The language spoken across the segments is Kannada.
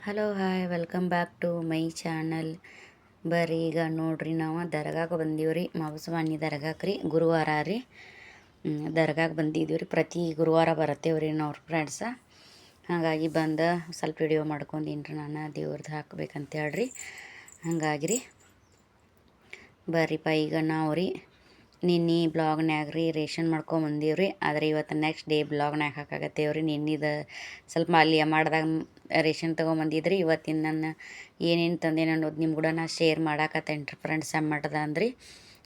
Hello hi welcome back to my channel. ಬರ್ರಿ ಈಗ ನೋಡ್ರಿ ನಾವು ದರ್ಗಾಕ್ಕೆ ಬಂದೀವ್ರಿ. ಮಬಸ್ವಾನಿ ದರ್ಗಾಕ್ಕೆ ರೀ ಗುರುವಾರ ರೀ ದರ್ಗಾಕ್ಕೆ ಬಂದಿದ್ದೀವಿ ರೀ. ಪ್ರತಿ ಗುರುವಾರ ಬರತ್ತೇವ್ರಿ ನಾವು ಫ್ರೆಂಡ್ಸ. ಹಾಗಾಗಿ ಬಂದು ಸ್ವಲ್ಪ ವಿಡಿಯೋ ಮಾಡ್ಕೊಂಡೀನಿ ರೀ. ನಾನು ದೇವ್ರದ್ದು ಹಾಕ್ಬೇಕಂತ ಹೇಳ್ರಿ. ಹಾಗಾಗಿ ರೀ ಬರ್ರಿಪ್ಪ ಈಗ ನಾವು ರೀ ನಿನ್ನೆ ಬ್ಲಾಗ್ನ್ಯಾಗ ರೀ ರೇಷನ್ ಮಾಡ್ಕೊಂಬಂದೀವ್ರಿ. ಆದರೆ ಇವತ್ತು ನೆಕ್ಸ್ಟ್ ಡೇ ಬ್ಲಾಗ್ನ್ಯಾಗ ಹಾಕಾಕತ್ತೇವ್ರಿ. ನಿನ್ನಿದು ಸ್ವಲ್ಪ ಅಲ್ಲಿ ಮಾಡಿದಾಗ ರೇಷನ್ ತೊಗೊಂಬಂದಿದ್ರಿ. ಇವತ್ತಿನ ನಾನು ಏನೇನು ತಂದೇನು ಅನ್ನೋದು ನಿಮ್ಮ ಕೂಡ ನಾ ಶೇರ್ ಮಾಡಾಕತ್ತೇನೆ ರೀ ಫ್ರೆಂಡ್ಸ್. ಮಟ್ಟದ ಅಂದ್ರಿ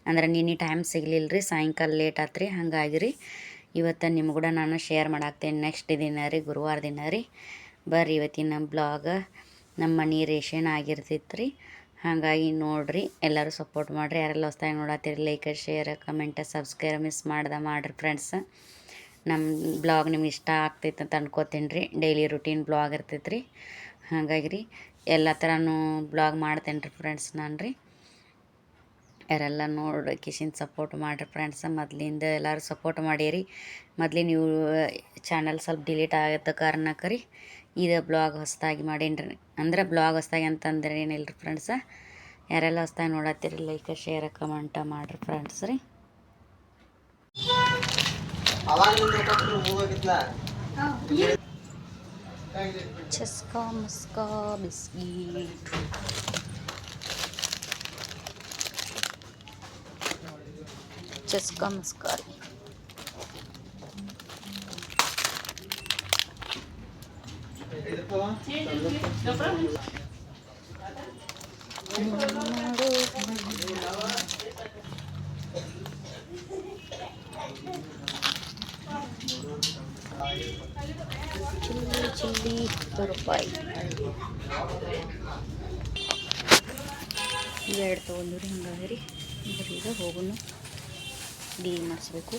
ಅಂದ್ರೆ ನಿನ್ನೆ ಟೈಮ್ ಸಿಗಲಿಲ್ಲ ರೀ, ಸಾಯಂಕಾಲ ಲೇಟ್ ಆತು ರೀ. ಹಾಗಾಗಿ ರೀ ಇವತ್ತು ನಿಮ್ಮ ಕೂಡ ನಾನು ಶೇರ್ ಮಾಡಾಕ್ತೇನೆ. ನೆಕ್ಸ್ಟ್ ದಿನ ರೀ ಗುರುವಾರ ದಿನ ರೀ. ಬರ್ರಿ ಇವತ್ತಿನ ಬ್ಲಾಗ ನಮ್ಮ ಮನೆ ರೇಷನ್ ಆಗಿರ್ತೈತೆ ರೀ. ಹಾಗಾಗಿ ನೋಡಿರಿ, ಎಲ್ಲರೂ ಸಪೋರ್ಟ್ ಮಾಡಿರಿ. ಯಾರೆಲ್ಲ ಹೊಸ್ದಾಗಿ ನೋಡತ್ತೀರಿ like share comment subscribe miss ಮಾಡಿರಿ ಫ್ರೆಂಡ್ಸ್. ನಮ್ಮ ಬ್ಲಾಗ್ ನಿಮ್ಗೆ ಇಷ್ಟ ಆಗ್ತೈತೆ ಅಂತ ಅನ್ಕೋತೀನಿ ರೀ. ಡೈಲಿ ರುಟೀನ್ ಬ್ಲಾಗ್ ಇರ್ತೈತೆ ರೀ. ಹಾಗಾಗಿ ರೀ ಎಲ್ಲ ಥರನೂ ಬ್ಲಾಗ್ ಮಾಡ್ತೇನೆ ರೀ ಫ್ರೆಂಡ್ಸ್ ನಾನು ರೀ. ಯಾರೆಲ್ಲ ನೋಡಿ ಕಿಶಿನ್ ಸಪೋರ್ಟ್ ಮಾಡಿರಿ ಫ್ರೆಂಡ್ಸ್. ಮೊದಲಿಂದ ಎಲ್ಲರೂ ಸಪೋರ್ಟ್ ಮಾಡಿರಿ. ಮೊದಲೇ ನೀವು ಚಾನಲ್ ಸ್ವಲ್ಪ ಡಿಲೀಟ್ ಆಗತ್ತ ಕಾರಣಕ್ಕೆ ರೀ ಇದು ಬ್ಲಾಗ್ ಹೊಸದಾಗಿ ಮಾಡೀನಿ ರೀ. ಅಂದ್ರೆ ಬ್ಲಾಗ್ ಹೊಸದಾಗಿ ಅಂತಂದ್ರೆ ಏನಿಲ್ಲ ರೀ ಫ್ರೆಂಡ್ಸ. ಯಾರೆಲ್ಲ ಹೊಸ್ದಾಗಿ ನೋಡತ್ತೀರಿ ಲೈಕ್ ಶೇರ್ ಕಮೆಂಟ ಮಾಡಿರಿ ಫ್ರೆಂಡ್ಸ್ ರೀ. ಚಸ್ಕಾ ಮಸ್ಕಾ ಬಿಸ್ಕೀಟ್ ಚಸ್ಕಾ ಮಸ್ಕಾ ರೀ. ಚಿಲ್ಲಿ 10 ರೂಪಾಯಿ ಎರಡು ತೊಗೊಂಡ್ರಿ. ಹಂಗಾಗಿ ರೀ ಈಗ ಹೋಗೋಣ ಡೀಲ್ ಮಾಡಿಸ್ಬೇಕು.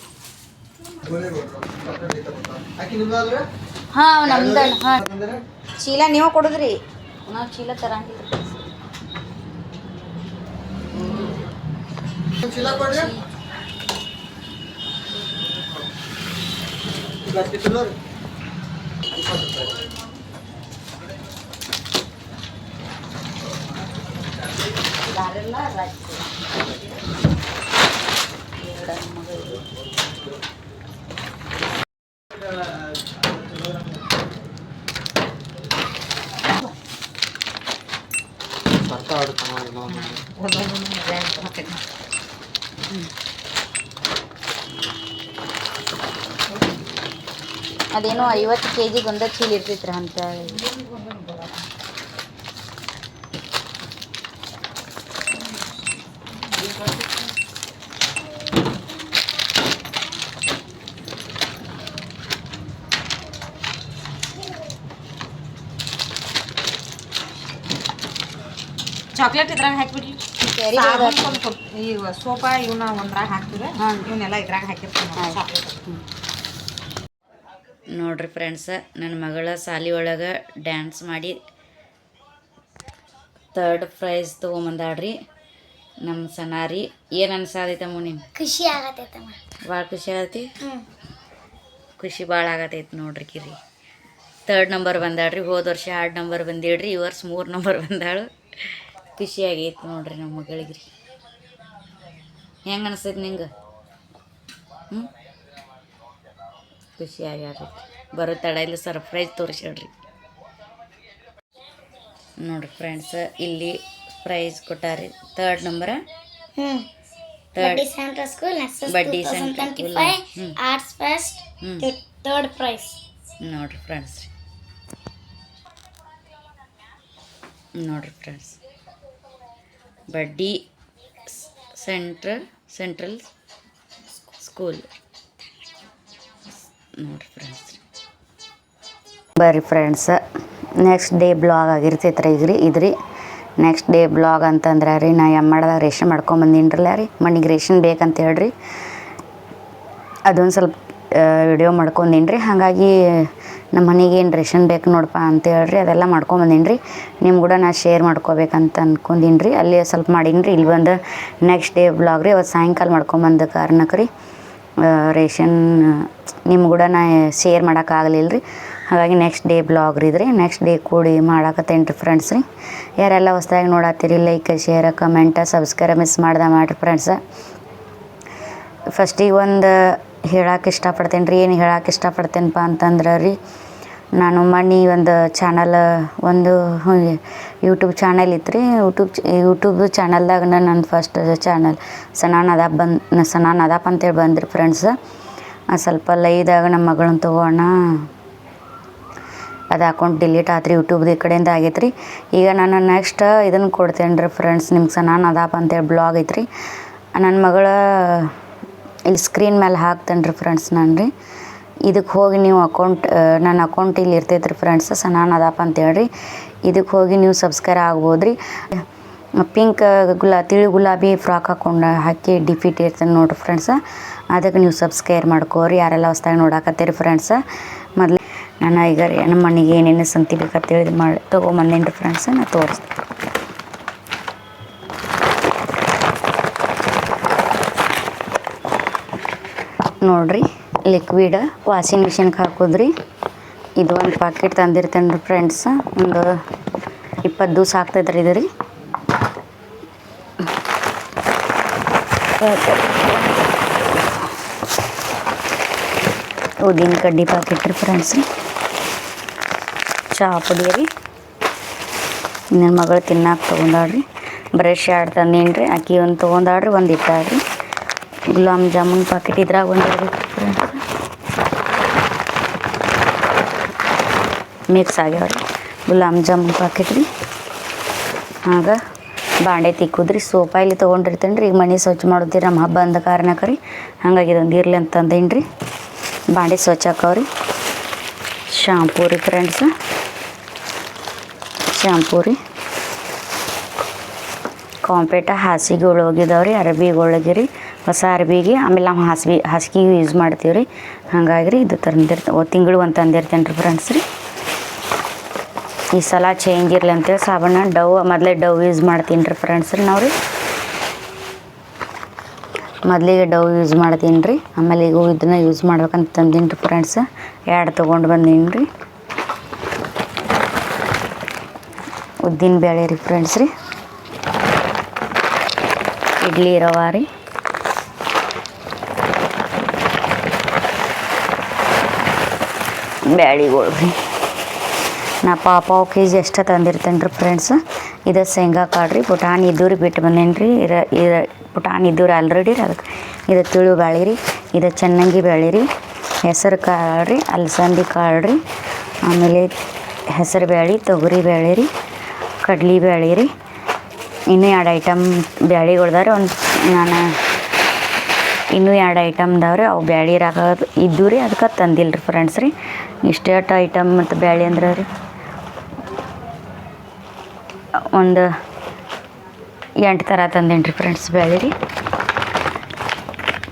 ಹಾಂ ನಮ್ದು ಹಾಂ ಚೀಲ ನೀವು ಕೊಡುದ್ರಿ, ನಾವು ಚೀಲ ತರಂಗಿಲ್ಲ. ಯಾರೆಲ್ಲ ಅದೇನೋ 50 kg ಒಂದೇ ಚೀಲ ಇರ್ತೈತ್ರಿ ಅಂತ. ಚಾಕ್ಲೇಟ್ ಇದ್ರಾಗ ಹಾಕಿಬಿಡ್ಲಿ. ಈಗ ಸೋಪಾ ಇವನ್ನ ಒಂದ್ರಾಗ ಹಾಕ್ತಿವಿ, ಇವನ್ನೆಲ್ಲ ಇದ್ರಾಗ ಹಾಕಿರ್ತೀವಿ ಚಾಕ್ಲೇಟ್. ನೋಡ್ರಿ ಫ್ರೆಂಡ್ಸ, ನನ್ನ ಮಗಳ ಸಾಲಿ ಒಳಗೆ ಡ್ಯಾನ್ಸ್ ಮಾಡಿ 3rd ಪ್ರೈಸ್ ತೊಗೊಂಬಂದಾಡ್ರಿ ನಮ್ಮ ಸನಾರಿ. ಏನು ಅನ್ಸಾದೈತಮ್ಮ ನಿಮ್ಗೆ? ಖುಷಿ ಆಗತೈತಮ್ಮ, ಭಾಳ ಖುಷಿ ಆಗತಿ. ಖುಷಿ ಭಾಳ ಆಗತೈತಿ ನೋಡ್ರಿ. ಕಿರಿ 3rd ನಂಬರ್ ಬಂದಾಳ್ರಿ. ಹೋದ ವರ್ಷ 2 ನಂಬರ್ ಬಂದಿಡ್ರಿ, ಈ ವರ್ಷ 3 ನಂಬರ್ ಬಂದಾಳು. ಖುಷಿ ಆಗೈತಿ ನೋಡ್ರಿ ನಮ್ಮ ಮಗಳಿಗೆ ರೀ. ಹೆಂಗೆ ಅನಿಸ್ತೈತಿ ನಿಂಗೆ? ಖುಷಿ ಆಗ್ಯಾರ. ಬರೋ ತಡ ಇಲ್ಲಿ ಸರ್ಪ್ರೈಸ್ ತೋರಿಸ್ಯಾಡ್ರಿ. ನೋಡ್ರಿ ಫ್ರೆಂಡ್ಸ್, ಇಲ್ಲಿ ಪ್ರೈಸ್ ಕೊಟ್ಟಾರಿ 3rd ನಂಬರ. ಬಡ್ಡಿ ಸೆಂಟ್ರಲ್ ಸ್ಕೂಲ್ ಬಡ್ಡಿ central arts first 3rd prize. ನೋಡ್ರಿ ಫ್ರೆಂಡ್ಸ್, ನೋಡ್ರಿ ಫ್ರೆಂಡ್ಸ್, ಬಡ್ಡಿ ಸೆಂಟ್ರಲ್ ಸ್ಕೂಲ್ ನೋಡ್ರಿ ಫ್ರೆಂಡ್ಸ್. ಬರ್ರಿ ಫ್ರೆಂಡ್ಸ್, ನೆಕ್ಸ್ಟ್ ಡೇ ಬ್ಲಾಗ್ ಆಗಿರ್ತೈತೆ ರೀ. ಈಗ ರೀ ಇದ್ರಿ ನೆಕ್ಸ್ಟ್ ಡೇ ಬ್ಲಾಗ್ ಅಂತಂದ್ರೆ ರೀ, ನಾ ಮಾಡಿದಾಗ ರೇಷನ್ ಮಾಡ್ಕೊಂಬಂದಿನ್ರಲ್ಲ ರೀ. ಮನೆಗೆ ರೇಷನ್ ಬೇಕಂತ ಹೇಳ್ರಿ, ಅದೊಂದು ಸ್ವಲ್ಪ ವಿಡಿಯೋ ಮಾಡ್ಕೊಂಡೀನಿ ರೀ. ಹಾಗಾಗಿ ನಮ್ಮ ಮನೆಗೆ ಏನು ರೇಷನ್ ಬೇಕು ನೋಡಪ್ಪ ಅಂತ ಹೇಳ್ರಿ, ಅದೆಲ್ಲ ಮಾಡ್ಕೊಂಬಂದೀನಿ ರೀ. ನಿಮ್ಮ ಕೂಡ ನಾ ಶೇರ್ ಮಾಡ್ಕೋಬೇಕಂತ ಅಂದ್ಕೊಂಡೀನಿ ರೀ. ಅಲ್ಲಿ ಸ್ವಲ್ಪ ಮಾಡೀನಿ ರೀ. ಇಲ್ಲಿ ಬಂದು ನೆಕ್ಸ್ಟ್ ಡೇ ಬ್ಲಾಗ್ ರೀ. ಅವತ್ತು ಸಾಯಂಕಾಲ ಮಾಡ್ಕೊಂಬಂದ ಕಾರಣಕ್ಕೆ ರೀ ರೇಷನ್ ನಿಮ್ಮ ಕೂಡ ನಾ ಶೇರ್ ಮಾಡೋಕ್ಕಾಗಲಿಲ್ಲ ರೀ. ಹಾಗಾಗಿ ನೆಕ್ಸ್ಟ್ ಡೇ ಬ್ಲಾಗ್ ರೀ ನೆಕ್ಸ್ಟ್ ಡೇ ಕೂಡಿ ಮಾಡಾಕತ್ತೇನು ರೀ ಫ್ರೆಂಡ್ಸ್ ರೀ. ಯಾರೆಲ್ಲ ಹೊಸ್ದಾಗಿ ನೋಡತ್ತೀರಿ like share comment subscribe miss ಮಾಡ್ದೆ ಮಾಡಿರಿ ಫ್ರೆಂಡ್ಸ. ಫಸ್ಟಿಗೆ ಒಂದು ಹೇಳಕ್ಕೆ ಇಷ್ಟಪಡ್ತೇನೆ ರೀ. ಏನು ಹೇಳಕ್ಕೆ ಇಷ್ಟಪಡ್ತೇನಪ್ಪ ಅಂತಂದ್ರೆ ರೀ, ನಾನು ಮನೆ ಒಂದು ಚಾನಲ್ ಒಂದು ಯೂಟ್ಯೂಬ್ ಚಾನಲ್ ಇತ್ತು ರೀ. ಯೂಟ್ಯೂಬ್ ಚಾನಲ್ದಾಗ ನನ್ನ ಫಸ್ಟ್ ಚಾನಲ್ ಸನಾನ್ ಅದಾಪ್ ಅಂತೇಳಿ ಬಂದ್ರಿ ಫ್ರೆಂಡ್ಸ್. ಸ್ವಲ್ಪ ಲೈದಾಗ ನಮ್ಮ ಮಗಳನ್ನ ತೊಗೋಣ ಅದು ಅಕೌಂಟ್ ಡಿಲೀಟ್ ಆತ್ರಿ ಯೂಟ್ಯೂಬ್ದು ಈ ಕಡೆಯಿಂದ ಆಗೈತೆ ರೀ. ಈಗ ನಾನು ನೆಕ್ಸ್ಟ್ ಇದನ್ನು ಕೊಡ್ತೇನೆ ರೀ ಫ್ರೆಂಡ್ಸ್, ನಿಮ್ಗೆ ಸನಾನ್ ಅದಾಪ್ ಅಂತೇಳಿ ಬ್ಲಾಗ್ ಐತ್ರಿ. ನನ್ನ ಮಗಳ ಇಲ್ಲಿ ಸ್ಕ್ರೀನ್ ಮೇಲೆ ಹಾಕ್ತೇನೆ ರೀ ಫ್ರೆಂಡ್ಸ್ ನಾನು ರೀ. ಇದಕ್ಕೆ ಹೋಗಿ ನೀವು ನನ್ನ ಅಕೌಂಟ್ ಇಲ್ಲಿ ಇರ್ತೈತೆ ರೀ ಫ್ರೆಂಡ್ಸ್, ಸನಾನ್ ಅದಾಪ್ ಅಂತೇಳಿ. ಇದಕ್ಕೆ ಹೋಗಿ ನೀವು ಸಬ್ಸ್ಕ್ರೈಬ್ ಆಗ್ಬೋದು ರೀ. ಪಿಂಕ್ ತಿಳಿ ಗುಲಾಬಿ ಫ್ರಾಕ್ ಹಾಕಿ ಡಿಫಿಟ್ ಇರ್ತೇನೆ ನೋಡಿರಿ ಫ್ರೆಂಡ್ಸ. ಅದಕ್ಕೆ ನೀವು ಸಬ್ಸ್ಕ್ರೈಬ್ ಮಾಡ್ಕೋರಿ ಯಾರೆಲ್ಲ ಹೊಸ್ದಾಗಿ ನೋಡಾಕತ್ತೀರಿ ಫ್ರೆಂಡ್ಸ. ಮೊದಲು ನಾನು ಈಗ ನಮ್ಮ ಮನೆಗೆ ಏನೇನು ಸಂತಿ ಬೇಕಂತೇಳಿ ತೊಗೊಂಬಂದೇನಿ ರೀ ಫ್ರೆಂಡ್ಸ. ನಾನು ತೋರಿಸ್ತೀನಿ ನೋಡಿರಿ. ಲಿಕ್ವಿಡ್ ವಾಷಿಂಗ್ ಮಿಷಿನ್ಗೆ ಹಾಕೋದ್ರಿ. ಇದು ಒಂದು ಪ್ಯಾಕೆಟ್ ತಂದಿರ್ತೇನೆ ರೀ ಫ್ರೆಂಡ್ಸ. ಒಂದು 20 ದಿವಸ ಆಗ್ತೈತೆ ರೀ ಇದು ರೀ. ಉದ್ದಿನ ಕಡ್ಡಿ ಪ್ಯಾಕೆಟ್ ರೀ ಫ್ರೆಂಡ್ಸ್ ರೀ. ಚಹಾ ಪುಡಿ ರೀ. ನನ್ನ ಮಗಳು ತಿನ್ನಕ್ಕೆ ತೊಗೊಂಡಾಳ್ರಿ. ಬ್ರಷ್ 2 ತಂದೀನಿ ರೀ. ಆಕಿ ಒಂದು ತೊಗೊಂಡಾಳ್ರಿ, ಒಂದು ಇಟ್ಟಾಳ್ರಿ. ಗುಲಾಬ್ ಜಾಮೂನ್ ಪ್ಯಾಕೆಟ್ ಇದ್ರಾಗ ಒಂದು ಇರ್ಬೇಕು friends. Mix ಆಗ್ಯಾವ್ರಿ gulab jamun packet ರೀ. ಆಗ ಬಾಂಡೆ ತಿಕ್ಕುದ್ರಿ. ಸೋಪಾ ಇಲ್ಲಿ ತೊಗೊಂಡಿರ್ತೇನೆ ರೀ. ಈಗ ಮನೆ ಸ್ವಚ್ಛ ಮಾಡೋದಿರಿ ನಮ್ಮ ಹಬ್ಬ ಅಂದ ಕಾರಣಕ್ಕೆ ರೀ. ಹಾಗಾಗಿ ಇದೊಂದು ಇರಲಿ ಅಂತ ತಂದೇನಿ ರೀ. ಬಾಂಡೆ ಸ್ವಚ್ಛ ಹಾಕವ್ರಿ. ಶಾಂಪೂ ರೀ ಫ್ರೆಂಡ್ಸ್, ಶಾಂಪೂ ರೀ. ಕಾಂಪೇಟ ಹಾಸಿಗೆ ಹೋಗಿದಾವ್ರಿ, ಅರಬಿಗೆ ರೀ, ಹೊಸ ಅರಬಿಗೆ. ಆಮೇಲೆ ನಾವು ಹಾಸಿಗೆ ಯೂಸ್ ಮಾಡ್ತೀವಿ ರೀ. ಹಾಗಾಗಿ ರೀ ಇದು ತಿಂಗಳು ಒಂದು ತಂದಿರ್ತೇನೆ ರೀ ಫ್ರೆಂಡ್ಸ್ ರೀ. ಈ ಸಲ ಚೇಂಜ್ ಇರಲಿ ಅಂತೇಳಿ ಸಾಬಣ್ಣ ಮೊದಲೇ ಡವ್ ಯೂಸ್ ಮಾಡ್ತೀನಿ ರೀ ಫ್ರೆಂಡ್ಸ್ ರೀ. ನಾವು ರೀ ಮೊದಲಿಗೆ ಡವ್ ಯೂಸ್ ಮಾಡ್ತೀನಿ ರೀ. ಆಮೇಲೆ ಈಗ ಇದನ್ನ ಯೂಸ್ ಮಾಡ್ಬೇಕಂತ ತಂದೀನಿ ರೀ ಫ್ರೆಂಡ್ಸ್. 2 ತೊಗೊಂಡು ಬಂದೀನಿ ರೀ. ಉದ್ದಿನ ಬೇಳೆ ರೀ ಫ್ರೆಂಡ್ಸ್ ರೀ. ಇಡ್ಲಿ ರವೆ ರೀ. ಬ್ಯಾಳಿಗಳು ರೀ. ನಾ ಪಾವ್ ಕೆಜಿ ಅಷ್ಟೇ ತಂದಿರ್ತೇನೆ ರೀ ಫ್ರೆಂಡ್ಸ್. ಇದು ಶೇಂಗಾ ಕಾಳು ರೀ. ಪುಟಾಣಿ ಇದ್ದೂರಿ ಬಿಟ್ಟು ಬಂದೇನಿ ರೀ. ಪುಟಾಣಿ ಇದ್ದೂರಿ ಆಲ್ರೆಡಿ ರೀ. ಅದಕ್ಕೆ ಇದು ತಿಳು ಬ್ಯಾಳಿ ರೀ. ಇದು ಚೆನ್ನಾಗಿ ಬ್ಯಾಳಿ ರೀ. ಹೆಸರು ಕಾಳು ರೀ, ಅಲಸಂದಿ ಕಾಳು ರೀ. ಆಮೇಲೆ ಹೆಸರು ಬ್ಯಾಳಿ, ತೊಗರಿ ಬ್ಯಾಳಿ ರೀ, ಕಡ್ಲಿ ಬ್ಯಾಳಿ ರೀ. ಇನ್ನೂ 2 ಐಟಮ್ ಬ್ಯಾಳಿಗಳ್ದಾವ್ರಿ. ಇನ್ನೂ 2 ಐಟಮ್ ಇದಾವ್ರಿ. ಅವು ಬ್ಯಾಳಿ ಇದ್ದು ರೀ. ಅದಕ್ಕೆ ತಂದಿಲ್ಲ ರೀ ಫ್ರೆಂಡ್ಸ್ ರೀ. ಇಷ್ಟೇ ಐಟಮ್ ಮತ್ತು ಬ್ಯಾಳಿ ಅಂದ್ರೆ ರೀ ಒಂದು 8 ಥರ ತಂದೇನಿ ರೀ ಫ್ರೆಂಡ್ಸ್ ಬ್ಯಾಳಿ ರೀ.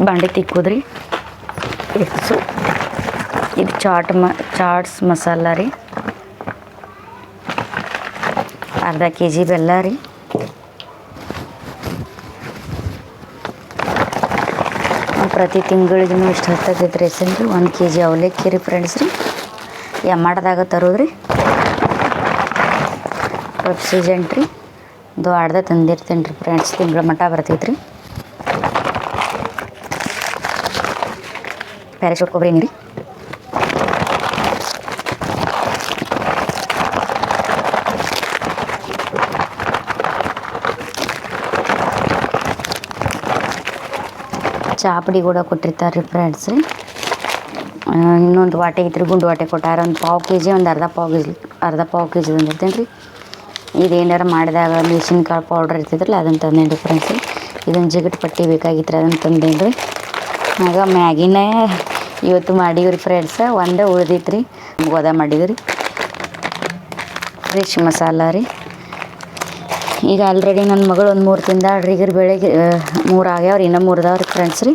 ಬಾಂಡೆ ತಿಕ್ಕುದ್ರಿ. ಇದು ಚಾಟ್ಸ್ ಮಸಾಲ ರೀ. ಅರ್ಧ kg ಬೆಲ್ಲ ರೀ. ಪ್ರತಿ ತಿಂಗಳಿಗೂ ಇಷ್ಟು ಹತ್ತೈತೆ ರೇಷನ್ ರೀ. 1 kg ಅವಲಕ್ಕಿ ರೀ ಫ್ರೆಂಡ್ಸ್ ರೀ. ಎಮ್ಮಾಡ್ದಾಗ ತರೋದ್ರಿ. ಸೀಸನ್ ರೀ. ದೊಡ್ಡದ ತಂದಿರ್ತೇನೆ ರೀ ಫ್ರೆಂಡ್ಸ್. ತಿಂಗಳ ಮಟ್ಟ ಬರ್ತೈತೆ ರೀ. ಪ್ಯಾರಾಶೂಟ್ ಕೊಬ್ಬರಿ ಎಣ್ಣೆ ರೀ. ಚಹಾ ಪುಡಿ ಕೂಡ ಕೊಟ್ಟಿರ್ತಾರೆ ರೀ ಫ್ರೆಂಡ್ಸ್ ರೀ. ಇನ್ನೊಂದು ವಾಟೆ ಐತ್ರಿ, ಗುಂಡು ವಾಟೆ ಕೊಟ್ಟಾರ. ಒಂದು ಪಾವ್ kg, ಒಂದು ಅರ್ಧ ಪಾವ್ kg ತಂದಿರ್ತೇನೆ ರೀ. ಇದು ಏನಾರು ಮಾಡಿದಾಗ ಮೆಣಸಿನ್ಕಾಳು ಪೌಡ್ರ್ ಇರ್ತೈತ್ರಲ್ಲ ಅದನ್ನು ತಂದೇನಿ ರೀ ಫ್ರೆಂಡ್ಸ್ ರೀ. ಇದೊಂದು ಜಿಗಟ್ ಪಟ್ಟಿ ಬೇಕಾಗಿತ್ತು ರೀ, ಅದನ್ನು ತಂದೇನಿ ರೀ. ಆಗ ಮ್ಯಾಗಿನೇ ಇವತ್ತು ಮಾಡೀವಿ ರೀ ಫ್ರೆಂಡ್ಸ. ಒಂದೇ ಉಳ್ದಿತ್ತು ರೀ, ಗೋದ ಮಾಡಿದ್ವಿ ರೀ. ಫ್ರೆಶ್ ಮಸಾಲ ರೀ. ಈಗ ಆಲ್ರೆಡಿ ನನ್ನ ಮಗಳು ಒಂದು 3 ತಿಂದಾಳ್ರಿ. ಈಗ ಬೆಳಗ್ಗೆ 3 ಆಗ್ಯಾವ್ರಿ, ಇನ್ನೂ 3 ಅದಾವ್ರಿ ಫ್ರೆಂಡ್ಸ್ ರೀ.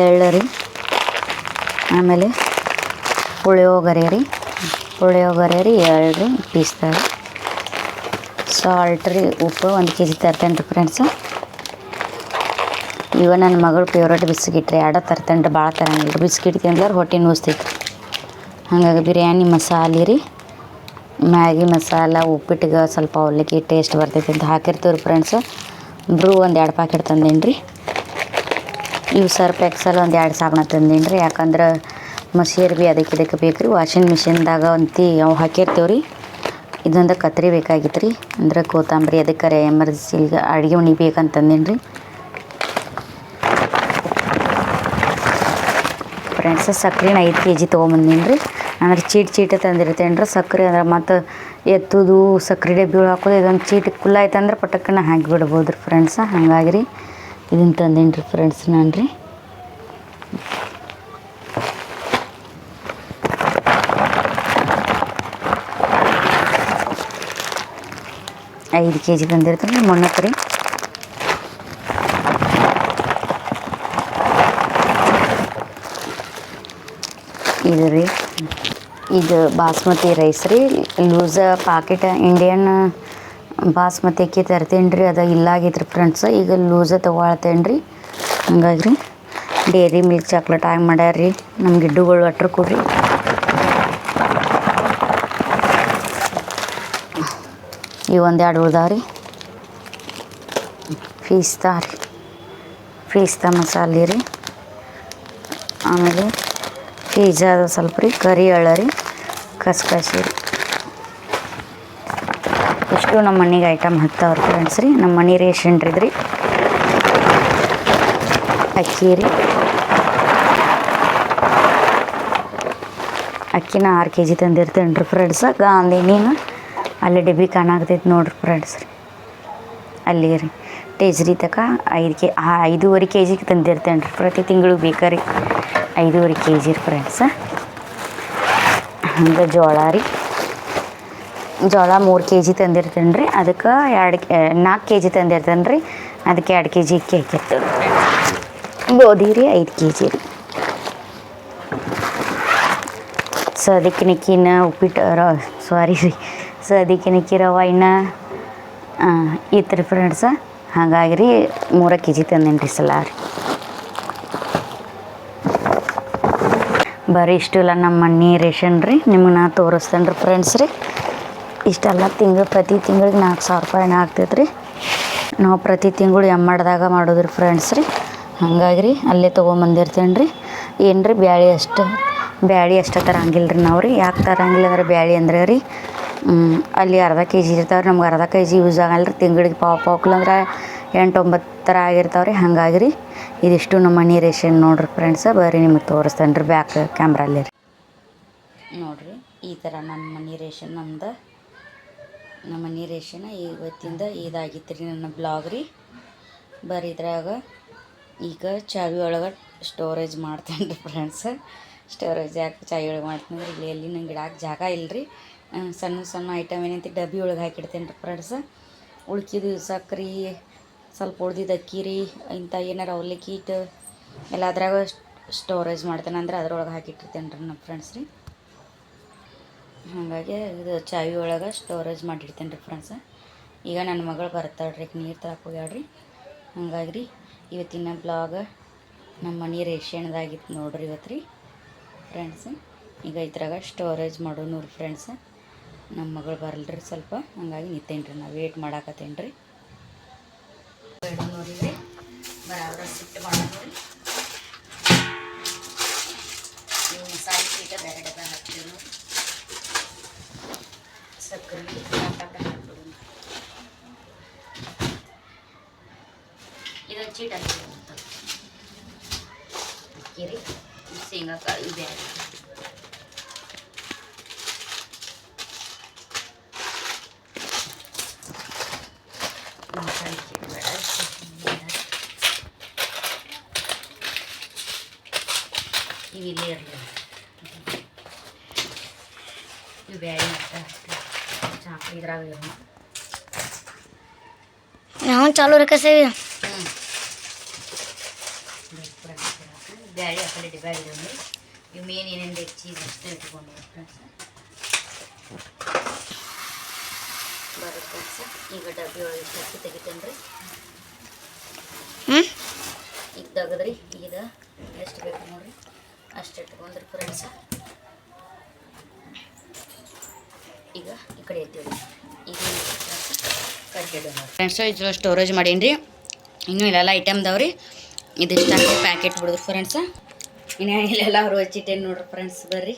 ಎಳ್ಳು ರೀ. ಆಮೇಲೆ ಪುಳಿಯೋಗರೆ ರೀ. ಎಳ್ಳು ರೀ, ಪೀಸ್ತಾರೆ. ಸಾಲ್ಟ್ ರೀ, ಉಪ್ಪು 1 kg ತರ್ತೇನೆ ರೀ ಫ್ರೆಂಡ್ಸ. ಇವ ನನ್ನ ಮಗಳು ಫೇವ್ರೇಟ್ ಬಿಸ್ಕಿಟ್ ರೀ. 2 ತರ್ತೇನೆ ರೀ, ಭಾಳ ತರಂಗಿಲ್ಲ ರೀ. ಬಿಸ್ಕಿಟ್ ತಿಂದ್ರೆ ಹೊಟ್ಟೆ ನುಸ್ತೈತಿ. ಹಾಗಾಗಿ ಬಿರಿಯಾನಿ ಮಸಾಲೆ ರೀ, ಮ್ಯಾಗಿ ಮಸಾಲ, ಉಪ್ಪಿಟ್ಟಿಗೆ ಸ್ವಲ್ಪ ಅವಲಕ್ಕಿ ಟೇಸ್ಟ್ ಬರ್ತೈತಿ ಅಂತ ಹಾಕಿರ್ತೀವಿ ಫ್ರೆಂಡ್ಸ್. ಬ್ರೂ ಒಂದು 2 ಪ್ಯಾಕೆಟ್ ತಂದೇನಿ ರೀ. ಇವು ಸರ್ಫ್ ಎಕ್ಸಲ್ ಒಂದು 2 ಸಾಬಣ ತಂದೇನಿ ರೀ. ಯಾಕಂದ್ರೆ ಮಸೀರ್ ಭೀ ಅದಕ್ಕೆ ಇದಕ್ಕೆ ಬೇಕು ರೀ. ವಾಷಿಂಗ್ ಮಿಷಿನ್ದಾಗ ಅಂತಿ ಅವು ಹಾಕಿರ್ತೀವಿ ರೀ. ಇದೊಂದು ಕತ್ರಿ ಬೇಕಾಗಿತ್ತು ರೀ, ಅಂದ್ರೆ ಕೊತ್ತಂಬರಿ ಅದಕ್ಕೆ ಎಮರ್ಜೆನ್ಸಿಗೆ ಅಡುಗೆ ಮನೆ ಬೇಕಂತಂದೇನಿ ರೀ ಫ್ರೆಂಡ್ಸ್. ಸಕ್ರೆನ 5 kg ತೊಗೊಂಬಂದೀನಿ ರೀ. ಅಂದ್ರೆ ಚೀಟ್ ತಂದಿರ್ತೇನೆ ರೀ ಸಕ್ರೆ. ಅಂದ್ರೆ ಮತ್ತು ಎತ್ತುದು ಸಕ್ರೆ ಡಬ್ಬಿ ಹಾಕೋದು ಇದೊಂದು ಚೀಟ್ ಕುಲ್ಲ ಆಯ್ತಂದ್ರೆ ಪಟಕ್ಕನ ಹಾಕಿಬಿಡ್ಬೋದು ರೀ ಫ್ರೆಂಡ್ಸ. ಹಾಗಾಗಿ ರೀ ಇದನ್ನು ತಂದೀನಿ ರೀ ಫ್ರೆಂಡ್ಸ್ ನಾನು ರೀ. ಐದು kg ತಂದಿರ್ತೀನಿ ರೀ ಮೊನ್ನಕ್ಕೆ ರೀ. ಇದು ರೀ, ಇದು ಬಾಸ್ಮತಿ ರೈಸ್ ರೀ. ಲೂಸ್ ಪಾಕೆಟ್ ಇಂಡಿಯನ್ ಬಾಸ್ಮತಿ ಅಕ್ಕಿ ತರ್ತೀನಿ ರೀ. ಅದು ಇಲ್ಲಾಗೈತೆ ರೀ ಫ್ರೆಂಡ್ಸ್. ಈಗ ಲೂಸ ತೊಗೊಳ್ತೇನೆ ರೀ. ಹಂಗಾಗಿ ರೀ ಡೇರಿ ಮಿಲ್ಕ್ ಚಾಕ್ಲೇಟ್ ಆಗಿ ಮಾಡ್ಯಾರ ರೀ ನಮ್ಮ ಗಿಡ್ಡುಗಳು ಅಟ್ರ ಕೊಡ್ರಿ. ಇವು 1-2 ಉಳ್ದಾವ ರೀ. ಪೀಸ್ತಾ ಮಸಾಲೆ ರೀ. ಆಮೇಲೆ ಪಿಜ್ಜಾದ ಸ್ವಲ್ಪ ರೀ, ಕರಿ ಎಳ್ಳು ರೀ, ಕಸ್ಕಸಿ ರೀ. ಇಷ್ಟು ನಮ್ಮ ಮನೆಗೆ ಐಟಮ್ ಹತ್ತವ್ರಿ ಫ್ರೆಂಡ್ಸ್ ರೀ. ನಮ್ಮ ಮನೆ ರೇಷನ್ ರೀ ಇದ್ರಿ. ಅಕ್ಕಿ ರೀ, ಅಕ್ಕಿನ 6 kg ತಂದಿರ್ತೇನೆ ರೀ ಫ್ರೆಂಡ್ಸ. ಗಾಂಧಿ ನೀನು ಅಲ್ಲಿ ಡಬ್ಬಿ ಕಾಣಾಗ್ತೈತೆ ನೋಡ್ರಿ ಫ್ರೆಂಡ್ಸ್ ರೀ. ಅಲ್ಲಿ ರೀ ಟೇಜ್ರಿ ತಕ 5.5 kg ತಂದಿರ್ತೇನೆ ರೀ. ಪ್ರತಿ ತಿಂಗಳು ಬೇಕಾರಿ 5.5 kg ರೀ ಫ್ರೆಂಡ್ಸ. ಹಂಗೆ ಜೋಳ ರೀ, ಜೋಳ 3 kg ತಂದಿರ್ತೇನೆ ರೀ. ಅದಕ್ಕೆ 4 kg ತಂದಿರ್ತೇನೆ ರೀ. ಅದಕ್ಕೆ 2 kg ಅಕ್ಕಿ ಹಾಕಿರ್ತೇವೆ ರೀ. ಗೋಧಿ ರೀ 5 kg ರೀ. ಸದಿಕಿನಿಕ್ಕಿನ ಸದಿಕಿನಿಕ್ಕಿ ರವೆ ಇನ್ನು ಇತ್ತು ರೀ ಫ್ರೆಂಡ್ಸ. ಹಾಗಾಗಿ ರೀ 3 kg ತಂದೇನಿ ರೀ ಸಲ ರೀ. ಬರೀ ಇಷ್ಟು ಇಲ್ಲ ನಮ್ಮ ಮನೆ ರೇಷನ್ ರೀ. ನಿಮಗೆ ನಾ ತೋರಿಸ್ತೇನೆ ರೀ ಫ್ರೆಂಡ್ಸ್ ರೀ. ಇಷ್ಟೆಲ್ಲ ಪ್ರತಿ ತಿಂಗಳಿಗೆ 4,000 ರೂಪಾಯಿನ ಆಗ್ತೈತೆ ರೀ. ನಾವು ಪ್ರತಿ ತಿಂಗಳು ಎಮ್ಮಡ್ದಾಗ ಮಾಡೋದು ರೀ ಫ್ರೆಂಡ್ಸ್ ರೀ. ಹಾಗಾಗಿ ರೀ ಅಲ್ಲೇ ತೊಗೊಂಬಂದಿರ್ತೇನೆ ರೀ. ಏನು ರೀ ಬ್ಯಾಳೆ ಅಷ್ಟು ತರಂಗಿಲ್ಲ ರೀ ನಾವು ರೀ. ಯಾಕೆ ತರಂಗಿಲ್ಲ ಅಂದ್ರೆ ಬ್ಯಾಳೆ ಅಂದ್ರೆ ರೀ ಅಲ್ಲಿ ಅರ್ಧ kg ಇರ್ತಾವೆ ರೀ. ನಮ್ಗೆ ಅರ್ಧ kg ಯೂಸ್ ಆಗಲ್ಲ ರೀ. ತಿಂಗಳಿಗೆ ಪಾವು ಕಿಲೋ ಅಂದ್ರೆ 8-9 ಥರ ಆಗಿರ್ತಾವೆ ರೀ. ಹಾಗಾಗಿ ರೀ ಇದಿಷ್ಟು ನಮ್ಮ ಮನೆ ರೇಷನ್ ನೋಡ್ರಿ ಫ್ರೆಂಡ್ಸ. ಬರ್ರಿ ನಿಮಗೆ ತೋರಿಸ್ತೇನೆ ರೀ ಬ್ಯಾಕ್ ಕ್ಯಾಮ್ರಲ್ಲಿ ರೀ. ನೋಡಿರಿ ಈ ಥರ ನಮ್ಮ ಮನೆ ರೇಷನ್ ನಮ್ಮ ಮನೆ ರೇಷನ್ ಇವತ್ತಿಂದ ಇದಾಗಿತ್ತು ರೀ ನನ್ನ ಬ್ಲಾಗ್ ರೀ. ಬರ್ರಿ ಇದ್ರಾಗ ಈಗ ಚಾವಿ ಒಳಗೆ ಸ್ಟೋರೇಜ್ ಮಾಡ್ತೇನೆ ರೀ ಫ್ರೆಂಡ್ಸ. ಸ್ಟೋರೇಜ್ ಯಾಕೆ ಚಾವಿ ಒಳಗೆ ಮಾಡ್ತೀನಿ ಅಂದ್ರೆ ಇಲ್ಲಿ ನಂಗೆ ಇಡಕ್ಕೆ ಜಾಗ ಇಲ್ಲ ರೀ. ಸಣ್ಣ ಐಟಮ್ ಏನಂತ ಡಬ್ಬಿ ಒಳಗೆ ಹಾಕಿಡ್ತೇನೆ ರೀ ಫ್ರೆಂಡ್ಸ. ಉಳ್ಕಿದು ಸಕ್ರೆ ಸ್ವಲ್ಪ ಉಳ್ದಿದ್ದು ಅಕ್ಕಿ ರೀ, ಇಂಥ ಏನಾರು ಅವಲಕ್ಕಿ ಇಟ್ಟು ಎಲ್ಲ ಅದ್ರಾಗ ಸ್ಟೋರೇಜ್ ಮಾಡ್ತೇನೆ ಅಂದ್ರೆ ಅದ್ರೊಳಗೆ ಹಾಕಿಟ್ಟಿರ್ತೇನೆ ರೀ ನಮ್ಮ ಫ್ರೆಂಡ್ಸ್ ರೀ. ಹಾಗಾಗಿ ಇದು ಚಾವಿ ಒಳಗೆ ಸ್ಟೋರೇಜ್ ಮಾಡಿಡ್ತೇನೆ ರೀ ಫ್ರೆಂಡ್ಸ. ಈಗ ನನ್ನ ಮಗಳು ಬರ್ತಾಳ್ರಿ, ನೀರು ತರಕ್ಕೆ ಹೋಗ್ಯಾಳ್ರಿ. ಹಾಗಾಗಿ ರೀ ಇವತ್ತಿನ ಬ್ಲಾಗ್ ನಮ್ಮ ಮನೆ ರೇಷನ್ದಾಗಿತ್ತು ನೋಡ್ರಿ ಇವತ್ತು ರೀ ಫ್ರೆಂಡ್ಸ್. ಈಗ ಇದ್ರಾಗ ಸ್ಟೋರೇಜ್ ಮಾಡೋನು ರೀ ಫ್ರೆಂಡ್ಸ. ನಮ್ಮ ಮಗಳು ಬರಲ್ರಿ ಸ್ವಲ್ಪ, ಹಂಗಾಗಿ ನಿಂತೇನೆ ರೀ. ನಾವು ವೇಟ್ ಮಾಡಾಕತ್ತೇನೆ ರೀ. ನೋಡಿ ರೀ ಬರಾಬರ ಸಿಟ್ಟು ಮಾಡೋದು ರೀ. ಇವು ಮಸಾಲೆ ಸೀಟ ಬೇರೆ ಡಬ್ಬ ಹಾಕ್ತೀವಿ ನೋಡಿ. ಸಕ್ಕರೆ ಹಾಕ್ಬಿಡೋಣ. ಇದೊಂದು ಚೀಟ್ ಹಾಕ್ತೀವಿ ಅಕ್ಕಿ ರೀ, ಶೇಂಗಾಕಾಳು ಬೇರೆ ಮಸಾಲೆ ಚೀಟ್ ಬೇಡ. ಇವಿಲ್ಲೇ ಇರಲಿ ಇವು ಬೇಳೆ ಚಾಕು ಇದ್ರಾಗ ನಾವು ಚಾಲು ರಕಸೇವಿ. ಬ್ಯಾಳೆ ಆ ಕಡೆ ಡಿಬ್ಬ ಆಗಿರೋದು. ಇವು ಮೇನ್ ಏನೇನು ಬೇಕು ಚೀಸ್ ಅಷ್ಟೇ ಇಟ್ಕೊಂಡು ಫ್ರೆಂಡ್ಸ್ ಬರೋ ಫ್ರೆಂಡ್ಸ್. ಈಗ ಡಬ್ಬಿ ಒಳಗೆ ಅಕ್ಕಿ ತೆಗಿತೇನೆ ರೀ. ಈಗ ತೆಗೆದ್ರಿ ಈಗ ಎಷ್ಟು ಬೇಕು ನೋಡಿರಿ ಅಷ್ಟು ಇಟ್ಕೊಂಡ್ರಿ ಫ್ರೆಂಡ್ಸ. ಈಗ ಈ ಕಡೆ ಎತ್ತೀವಿ ಈಗ ಫ್ರೆಂಡ್ಸ್ ಇದು ಸ್ಟೋರೇಜ್ ಮಾಡೀನಿ ರೀ ಇನ್ನೂ ಇಲ್ಲೆಲ್ಲ ಐಟಮ್ ಅದಾವ್ರಿ ಇದಿಷ್ಟು ಹಾಕಿ ಪ್ಯಾಕೆಟ್ ಬಿಡಿದ್ರು ಫ್ರೆಂಡ್ಸ್ ಇನ್ನು ಇಲ್ಲೆಲ್ಲ ಅವ್ರು ಹಚ್ಚಿಟ್ಟೇನು ನೋಡ್ರಿ ಫ್ರೆಂಡ್ಸ್ ಬರ್ರಿ